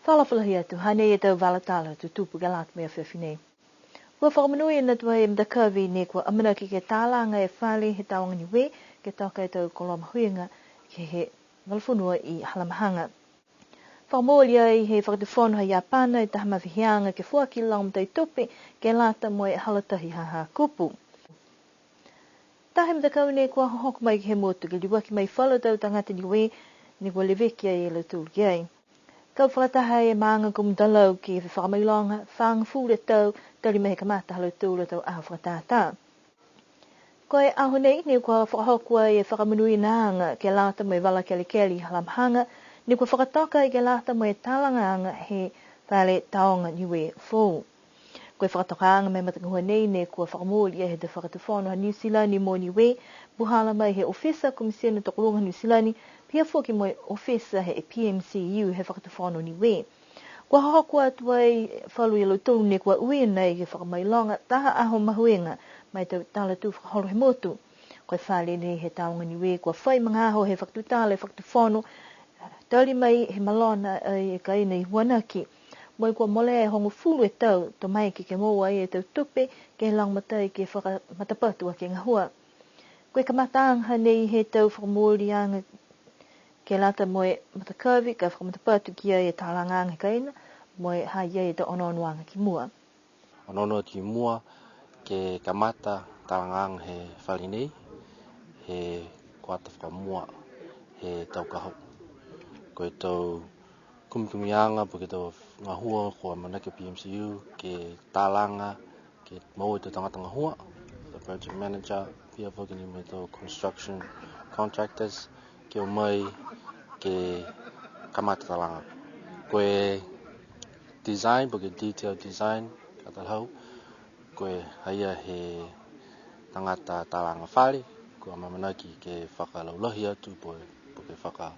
Falafalahia tu hane e tau valatala tu tupu galat mea whiwhine. Kua whakamanui na tua e mdakawi ne kua amana ki ke tālanga e whale he taonga ni we, ke toka e tau koloma huinga ke he walfunua I halamahanga. Whakamoli ai he whakatuwhono ha Japana e taha mawhihianga ke fuaki laumtai tupi ke lata mo e halatahi haha kupu. Tahe mdakawi ne kua hohoko mai ki he motu ke liwaki mai whala tau tangata ni we ne kua leweki ai e le tūl ki ai. Kau whakataha e maanga kumdalau ki whakamailonga, whaanga fūre tau, tari mehe kamata halau tūla tau aha whakatātā. Koe aho nei ni kua whakahokua e whakamanui naanga ke lata mo e wala keli halamhanga, ni kua whakatoka I ke lata mo e talanganga he whale taonga niwe fōu. Koe whakatokaanga me matakahua nei ne kua whakamōli e he te whakatawhono ha New Zealand ni mo niwe, buhala mai he ofisa komisiana tokolunga New Zealand, pia fōki mo e ofisa he PMCU he whakatawhono niwe. Kua hokua tuai whalu I tolu ne kua ui nei ke whakamailonga taha aho mahuenga mai tau tala tu whakaholo he motu. Koe whale nei he taonga niwe kua whai mga aho he whakatutala he whakatawhono, tali mai he malona e kaina I huanaki. Moi kua mole e hongo fulu e tau, to mai ki ke moa e tau tupe, ke langmatai ke whakamatapatua ke ngahua. Koe kamataanga nei he tau whakamōri anga ke lata moe matakawi, ka whakamatapatu ki ai e tālangang he kaina, moe hai e te ononuanga ki mua. Onono ki mua ke kamata tālangang he whalinei, he kuata whakamua he tau kahau. Koe tau kumikumianga po ke tau ngahua kua manake PMCU ke tālanga ke mau te tangata ngahua, the project manager, pia whoki ni me tau construction contractors, ke o mai ke kamata tālanga. Koe design, po ke detailed design, katalhau, koe haia he tangata tālanga whare, kua mamanaki ke whakalaulahi atu, po ke whaka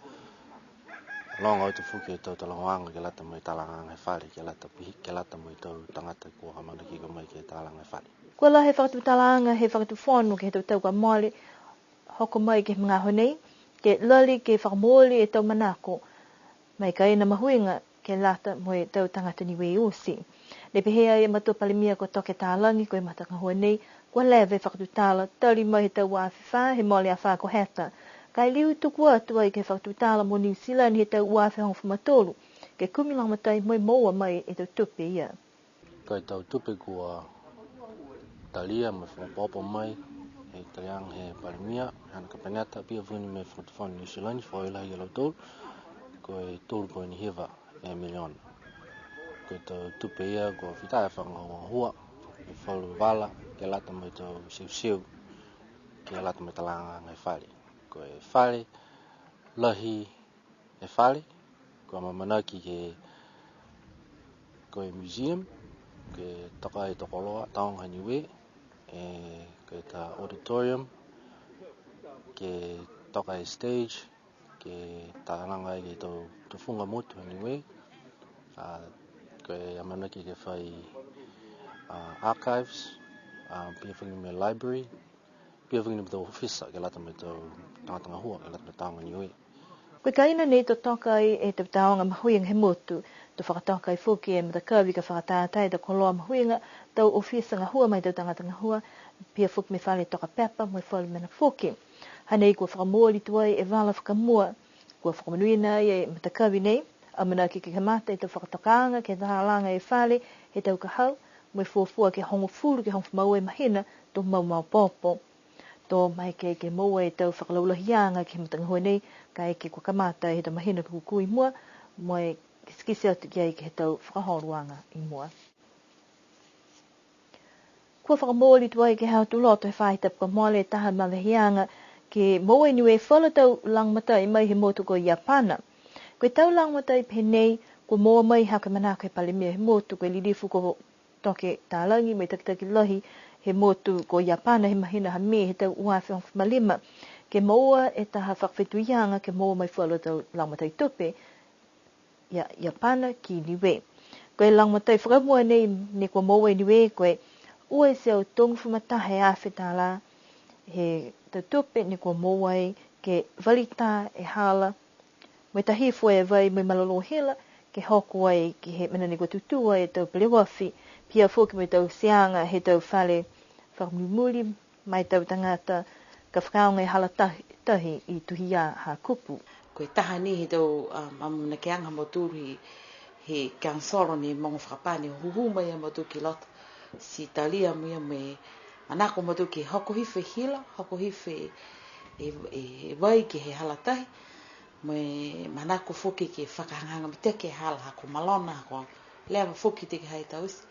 longa o te whuke tau talangoanga ke lata mai tālanga he whare, ke lata mai tau tangata kua kamanaki ko mai ke tālanga he whare. Kua la he whakatutalanga, he whakatuwhono ke he tau ka mole, hoko mai ke mga honei, ke lali ke whakamōli e tau manako, mai ka ina mahuinga ke lata mo e tau tangata ni wei osi. Le pehea e matua palimia ko toke tālangi ko e matakahua nei, kua lewe whakatutala, tari mai he tau wāwhiwha, he mole a whā ko heta. Kai liu tuku atu ai ke whakatutala mo New Zealand he tau wāwhi hongo whamatolu, ke kumilamatai moi moa mai e tau tupe ia. Kai tau tupe kua talia me whakapopo mai, he taliang he palimia, hana ka penata, pia vuni me whakatawhani New Zealand, whaelahi e lau tolu, ko e tolu ko ni hewa e miliona. Ko tau tupe ia, ko whitai whakangahua hua, e whalu wala, ke lata mai tau siu, ke lata mai talanga ngai whare. Ko e whare, lahi e whare, ko mamanaki ko e museum, ke taka e tokoloa, taonga niwe, ke ta auditorium, ke toka e stage, ke tālanga e tau tufunga motu niwe, ko e amanaki ke whai archives, pia whangi me library, pia whangi me tau ofisa ke lata me tau tangata hua, ke lata me taonga niwe. Koe kaina nei to toka e te taonga mahuinga he motu, to whakatoka I whuki e matakawi ka whakatātai te koloa mahuinga, tau ofisa ngahua mai tau tangata ngahua, pia whuki me whale toka pepa, mo e whale mena whuki. Hanei kua whakamōli tuai e wala whakamua, kua whakamanui nei e matakawi nei, amana ki kamata e tau whakatokaanga, ke tālanga e whale, he tau kahau, mo e fuafua ke hongo furu, ke hongo whamau e mahina, to mau popo. To mai ke moa e tau whakalaulahianga ke matangahua nei, ka ke kua kamata e he tau mahina kukui mua, mo e skisi atu ki ai ke he tau whakaholuanga I mua. Kua whakamōli tuai ke hau tuloto he whaitap ka mole e taha malahianga ke moa niwe whala tau langmata I mai he motu ko Japana. Koe tau langmata I penei, kua moa mai haka manaka he palimia he motu koe lilifu ko toke tālangi mai takitaki lahi he motu ko Japana he mahina ha me he tau uawhi malima. Ke moa e taha whakawhetuianga ke moa mai whala tau langmata I tupe, Japana ki niwe. Koe langmatai whakamua nei ne kua moa niwe koe ua se au tongu whamataha e awhetala he tau tupe ne kua moa ke valita e hala. Mo tahi fua e vai mai malalo hela ke hoku ai ki he mana ni ko tutua e tau pelewafi pia foki me tau seanga he tau whale whakamumuli mai tau tangata ka whakaonga e hala tahi i tuhia ha kupu. Koe taha ni he tau amuna ke anga moturu he kansoro ni mongo whakapani huhu mai a motu ki loto. Si talia muia me manako motu ki hoko hife hila, hoko hife e vai ki he hala tahi. Me manako foki ki whakahanganga mi teke hala hako malona hako lewa foki teke hai tausi.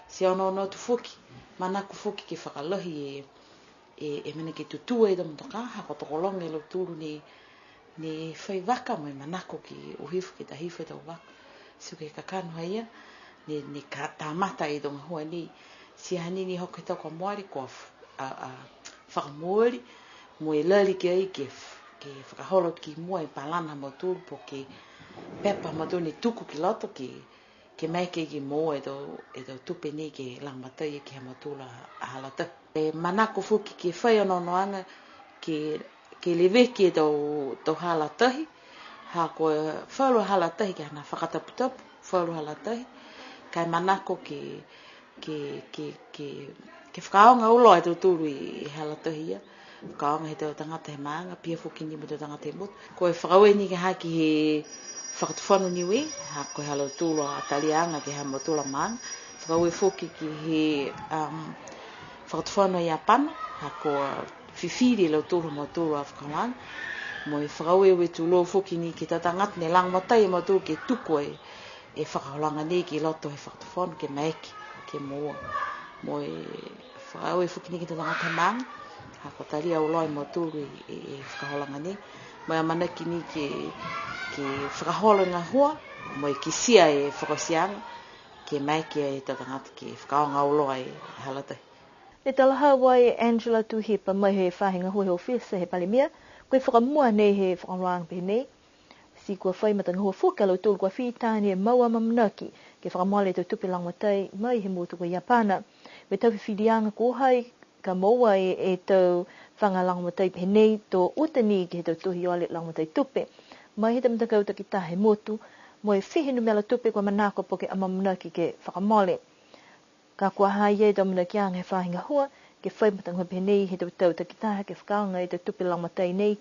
Si ono tu foki, manako foki ki whakalohi e mene ki tutua e damutoka hako tokolonga e lo turu ni whai waka mai manako ki uhifu ki tahifu e tau waka. Si ke kakanu haia, ni ka tamata i donga hua ni, si hani ni hoke tau ka moari ko whakamoari, mo e lali ki ai ke whakaholo ki mua i palana mo tūru po ke pepa mo tūni tuku ki loto ke maike ki moa e tau tupe ni ke langmatai ki hama tūla a halata. E manako fuki ke whai anonoanga ke leweki e tau halatahi, ha koe whaulu halatahi ki hana whakataputapu, whaulu halatahi, kai manako ke whakaonga ulo e tau tūru i halatahi ia, whakaonga he tau tangata he maanga, pia fuki ni mo tau tangata he motu. Koe whakaue ni ke haki he whakatufanu niwe, ha koe halau tūlo a talianga ke hama tūla maanga, whakaue fuki ki he whakatufanu i apana, ha koe whiwhiri lau tūlo mo tūlo a whakaonga, mo e whakaue ue tūlo fuki ni ki tatangat ne lang matai mo tūlo ke tuko e whakaholanga ni ki loto he whakatufanu ke maeki, ke moa. Mo e whakaue fuki ni ki tatangat he maanga, ha ko talia uloi mo tūru e whakaholanga ni. Mo e manaki ni ke whakaholanga hua, mo e kisia e whakasianga, ke maiki e tatangata ke whakaonga uloi e halatai. E talaha wai Angela Tuhipa mai he whahinga hui ho whisa he palimia, koe whakamua nei he whakaroang pe nei. Si kua whai matanga hua fuka lau tūru kua whitani e maua mamanaki, ke whakamole tau tupi langmatai mai he mūtu ko Iapana. Me tau whiwhirianga kohai, ka maua e tau whanga langmatai pe nei tō utani ki he tau tuhi ole langmatai tupe. Mai he tamtakau taki tahe motu, mo e whihinu mela tupe kua manako po ke amamanaki ke whakamole. Ka kua hai e tau mana kianga he whahinga hua, ke whai matanga pe nei he tau taki tahe ke whakaonga e tau tupe langmatai nei,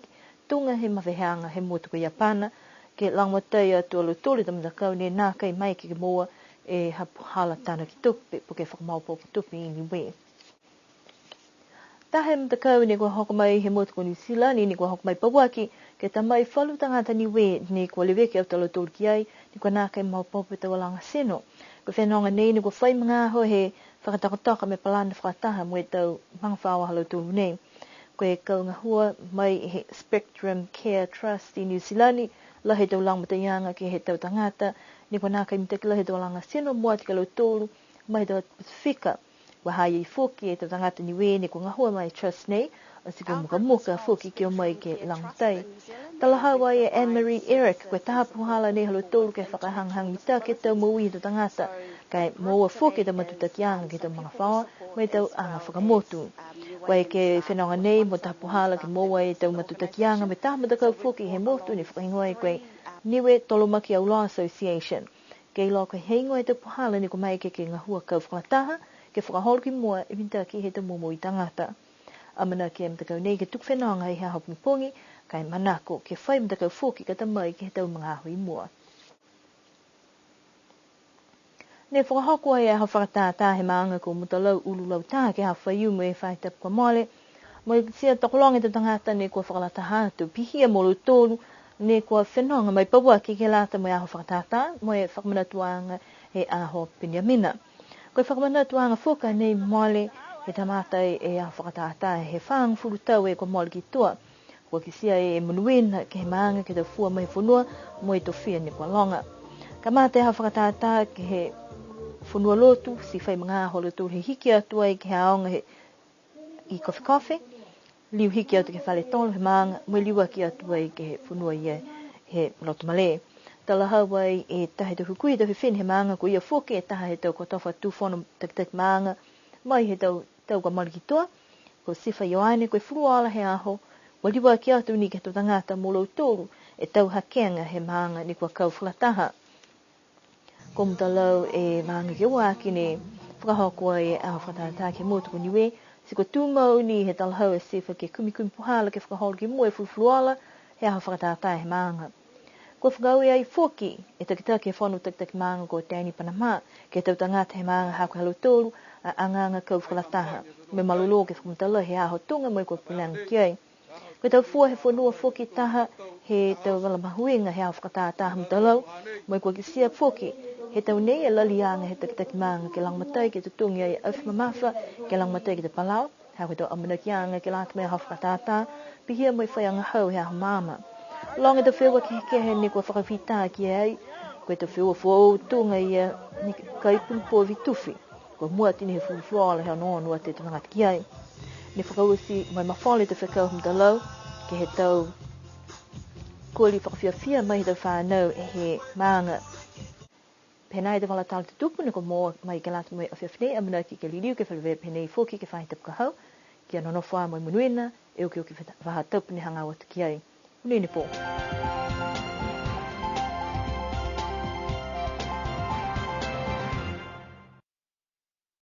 tunga he mawheanga he motu ko Iapana, ke langmatai a tualu tūli tamtakau ne nā kai mai ke moa e hala tāna ki tupe, po ke whakamaupo ki tupe i ni we. Tahe mtakau ni kua hoko mai he motu ko New Zealand, ni kua hoko mai Pawaki, ke ta mai whalu tangata ni we, ni kua leweki au talo tūru ki ai, ni kua nā kai maupopo te walanga seno. Kua whenonga nei, ni kua whai mga ho he whakatakotaka me palana whakataha mo e tau mangwhawa halo tūru nei. Kua e kaunga hua mai he Spectrum Care Trust i New Zealand, la he tau langmataianga ki he tau tangata, ni kua nā kai mitaki la he tau walanga seno mua ti kalo tūru, mai tau Pasifika. Wa hai i foki e tau tangata ni we ni kua ngahua mai trust nei, o si kua muka foki ki o mai ke langmatai. Talaha wai e Anne-Marie Eric, kua taha puhala nei halo tōru ke whakahanghang mita ke tau maui he tau tangata, kai maua foki tau matutakianga ke tau mga whawa, mai tau anga whakamotu. Wai ke whenonga nei mo taha puhala ke maua e tau matutakianga me taha matakau foki he motu ni whakahingoa e koe Niwe Tolomaki Aula Association. Kei loa koe heingoa e tau puhala ni kua mai ke ngahua kau whakataha, ke whakaholo ki mua e minta ki he tau momo i tangata. Amana ke mtakau nei ke tuk whenonga i hea hopi pongi, kai manako ke whai mtakau foki ka tamai ki he tau mga ahu i mua. Ne whakahoko ai e hau whakatata he maanga ko mutalau ulu lau tā ke hau whaiu mo e whai tapu kwa mole. Mo i sia tokolonga te tangata ne kua whakalata hātu pihia molu tōru, ne kua whenonga mai Pawaki ke lata mo e hau whakatata, mo e whakamanatuanga he aho Pinyamina. Koe whakamanatuanga whuka nei mole he tamatai e a whakatata he whaang furutau e kua mole ki tua. Kua ki sia e munuina ke he maanga ke tau fua mai whunua mo e tofia ni kua longa. Ka mate ha whakatata ke he whunua lotu, si whai mga holo tū he hiki atua i ke haonga he i kofi, liu hiki atu ke whale tonu he maanga, mo liua ki atua i ke he whunua i he lotu male. Talaha wai e tahe te hukui te whiwhin he maanga ko ia whoke e taha he tau ko tofa tūwhono tak maanga, mai he tau ka mariki toa, ko sifa Ioane koe furuala he aho, wa liua ki atu ni ke tau tangata mo lau tōru e tau hakenga he maanga ni kua kau whulataha. Kom talau e maanga ke waki ne whakahokua e aho whakatata ke motu niwe. Siko tūmau ni he talhau e sefa ke kumikumi puhala ke whakaholo ki mua e fulfluala he aho whakatata he maanga. Ko whakau e ai whoki e takita ke whanu takitaki maanga ko Tēni Panama ke tau tangata he maanga hako halo tōru a anganga kau whakalataha. Me malolo ke whakamutala he aho tunga mo i ko pilang kiai. Ko tau fua he whanua whoki taha he tau wala mahuinga he aho whakatata hamutalau mo i ko kisia whoki. He tau nei e lalianga he takitaki maanga ke langmatai ke tutungi ai awhi mamafa ke langmatai ke te palau. Hau he tau amanakianga ke lata mea hau whakatata pihia mo i whaianga hau he aho mama. Longa te whewa ki kehe ni kua whakawhita ki ai, koe te whewa whau tunga ia ni kai pumpo vitufi, kua mua tini he furufuala hea noa te tunangat ki ai. Ni whakawasi mai mawhale te whakau humdalau, ke he tau kua li whakawhiawhia mai tau whanau e he maanga. Penai te wala tala te tupu ni ko mō mai ke lata mai awhiawhine amana ki ke liriu ke whalewe penei whoki ke whahi tapu kahau, ki anonofua mai munuina, e uki waha taupu ni hanga wata ki ai. Unini po.